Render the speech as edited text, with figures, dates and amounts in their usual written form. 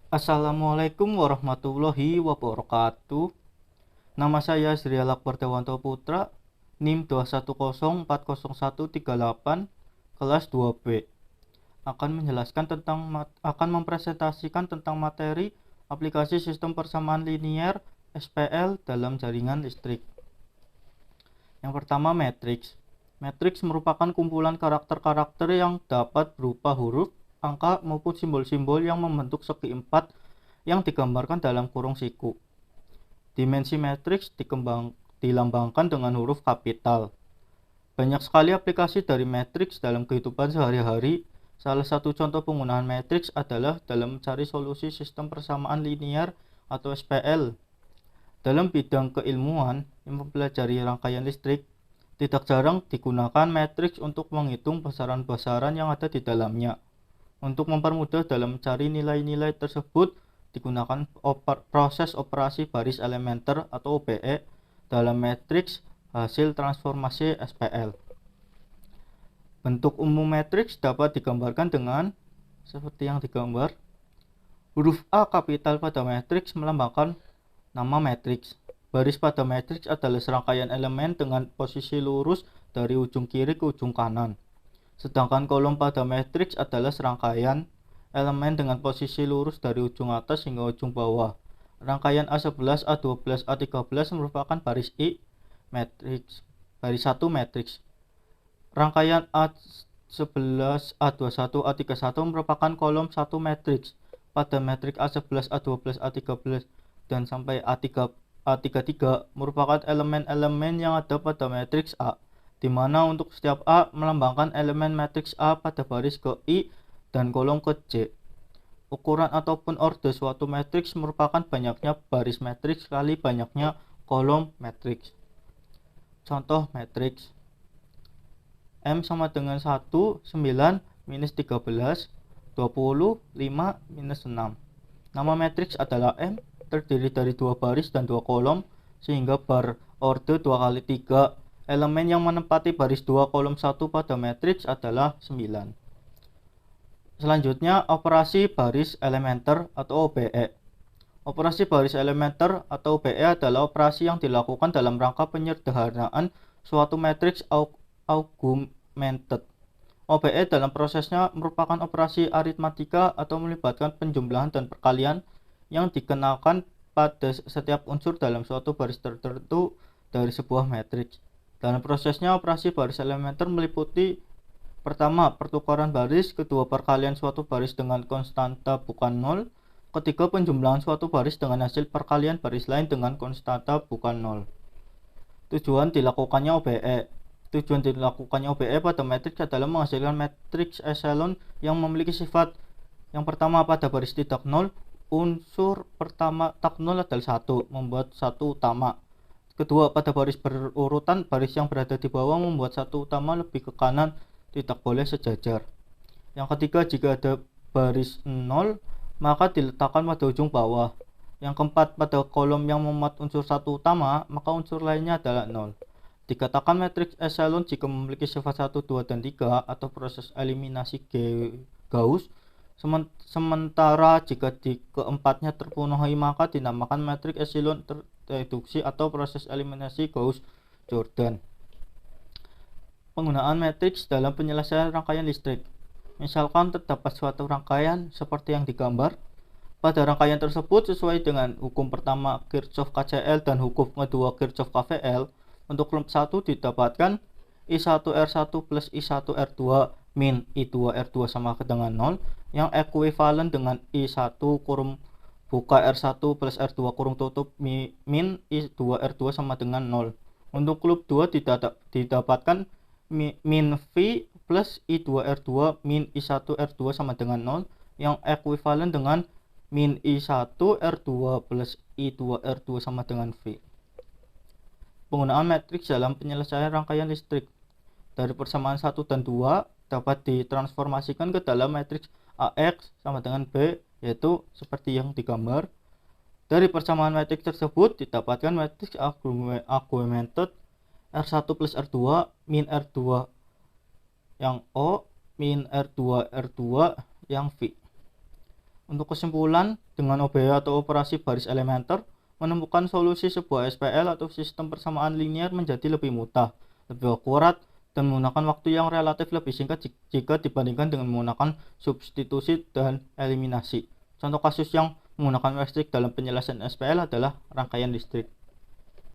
Assalamualaikum warahmatullahi wabarakatuh. Nama saya Zrial Akbar Dewanto Putra, NIM 210400138, kelas 2B. Akan mempresentasikan tentang materi aplikasi sistem persamaan linier SPL dalam jaringan listrik. Yang pertama, matriks. Matriks merupakan kumpulan karakter-karakter yang dapat berupa huruf, angka, maupun simbol-simbol yang membentuk segi empat yang digambarkan dalam kurung siku. Dimensi matriks dilambangkan dengan huruf kapital. Banyak sekali aplikasi dari matriks dalam kehidupan sehari-hari. Salah satu contoh penggunaan matriks adalah dalam mencari solusi sistem persamaan linier atau SPL. Dalam bidang keilmuan yang mempelajari rangkaian listrik, tidak jarang digunakan matriks untuk menghitung besaran-besaran yang ada di dalamnya. Untuk mempermudah dalam mencari nilai-nilai tersebut, digunakan proses operasi baris elementer atau OBE dalam matriks hasil transformasi SPL. Bentuk umum matriks dapat digambarkan dengan seperti yang digambar. Huruf A kapital pada matriks melambangkan nama matriks. Baris pada matriks adalah serangkaian elemen dengan posisi lurus dari ujung kiri ke ujung kanan. Sedangkan kolom pada matriks adalah serangkaian elemen dengan posisi lurus dari ujung atas hingga ujung bawah. Rangkaian A11, A12, A13 merupakan baris I matriks, baris 1 matriks. Rangkaian A11, A21, A31 merupakan kolom 1 matriks. Pada matriks A11, A12, A13 dan sampai A33 merupakan elemen-elemen yang ada pada matriks A, di mana untuk setiap A melambangkan elemen matriks A pada baris ke I dan kolom ke J. Ukuran ataupun orde suatu matriks merupakan banyaknya baris matriks kali banyaknya kolom matriks. Contoh matriks: M sama dengan 1, 9, minus 13, 20, 5, minus 6. Nama matriks adalah M, terdiri dari 2 baris dan 2 kolom, sehingga berorde 2 kali 3. Elemen yang menempati baris 2 kolom 1 pada matriks adalah 9. Selanjutnya, operasi baris elementer atau OBE. Operasi baris elementer atau OBE adalah operasi yang dilakukan dalam rangka penyederhanaan suatu matriks augmented. OBE dalam prosesnya merupakan operasi aritmatika atau melibatkan penjumlahan dan perkalian yang dikenakan pada setiap unsur dalam suatu baris tertentu dari sebuah matriks. Dalam prosesnya, operasi baris elementer meliputi: pertama, pertukaran baris; kedua, perkalian suatu baris dengan konstanta bukan nol; ketiga, penjumlahan suatu baris dengan hasil perkalian baris lain dengan konstanta bukan nol. Tujuan dilakukannya OBE pada matriks adalah menghasilkan matriks echelon yang memiliki sifat: yang pertama, pada baris tidak nol, unsur pertama tak nol adalah 1, membuat 1 utama. Kedua, pada baris berurutan, baris yang berada di bawah membuat 1 utama lebih ke kanan, tidak boleh sejajar. Yang ketiga, jika ada baris 0, maka diletakkan pada ujung bawah. Yang keempat, pada kolom yang memuat unsur 1 utama, maka unsur lainnya adalah 0. Dikatakan matriks echelon jika memiliki sifat 1, 2, dan 3 atau proses eliminasi Gauss. Sementara jika di keempatnya terpenuhi, maka dinamakan matriks echelon reduksi atau proses eliminasi Gauss-Jordan. Penggunaan matriks dalam penyelesaian rangkaian listrik. Misalkan terdapat suatu rangkaian seperti yang digambar. Pada rangkaian tersebut, sesuai dengan hukum pertama Kirchhoff KCL dan hukum kedua Kirchhoff KVL, untuk loop 1 didapatkan I1R1 plus I1R2 min I2R2 sama dengan 0, yang ekuivalen dengan I1 kurung buka R1 plus R2 kurung tutup min I2R2 sama dengan 0. Untuk loop 2 didapatkan min V plus I2R2 min I1R2 sama dengan 0, yang ekuivalen dengan min I1R2 plus I2R2 sama dengan V. Penggunaan matriks dalam penyelesaian rangkaian listrik. Dari persamaan 1 dan 2 dapat ditransformasikan ke dalam matriks AX sama dengan B, yaitu seperti yang digambar. Dari persamaan matriks tersebut didapatkan matriks augmented R1 plus R2 min R2 yang O min R2 yang V. Untuk kesimpulan, dengan OBE atau operasi baris elementer, menemukan solusi sebuah SPL atau sistem persamaan linear menjadi lebih mudah, lebih akurat, dan menggunakan waktu yang relatif lebih singkat jika dibandingkan dengan menggunakan substitusi dan eliminasi. Contoh kasus yang menggunakan listrik dalam penyelesaian SPL adalah rangkaian listrik.